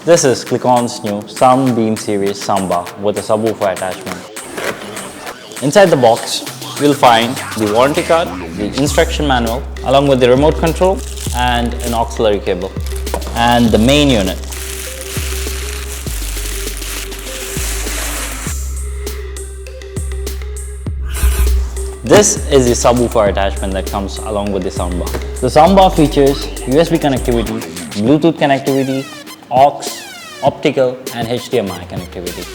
This is Klikon's new Soundbeam series soundbar with a subwoofer attachment. Inside the box, you'll find the warranty card, the instruction manual, along with the remote control and an auxiliary cable, and the main unit. This is the subwoofer attachment that comes along with the soundbar. The soundbar features USB connectivity, Bluetooth connectivity, aux, optical and HDMI connectivity.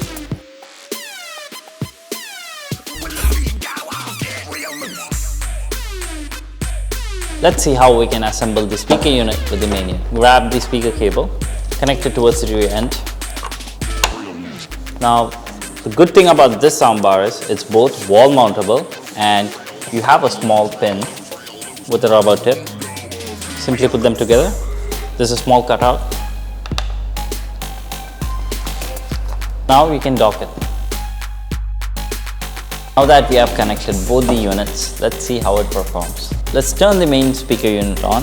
Let's see how we can assemble the speaker unit with the main unit. Grab the speaker cable, connect it towards the rear end. Now, the good thing about this soundbar is it's both wall mountable and you have a small pin with a rubber tip. Simply put them together. There's a small cutout. Now we can dock it. Now that we have connected both the units, let's see how it performs. Let's turn the main speaker unit on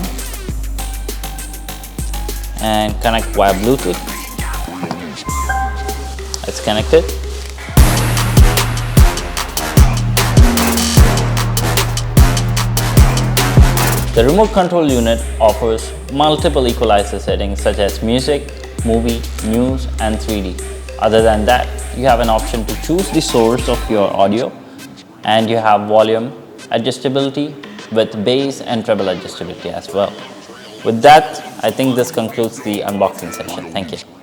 and connect via Bluetooth. It's connected. The remote control unit offers multiple equalizer settings such as music, movie, news and 3D. Other than that, you have an option to choose the source of your audio and you have volume adjustability with bass and treble adjustability as well. With that, I think this concludes the unboxing session. Thank you.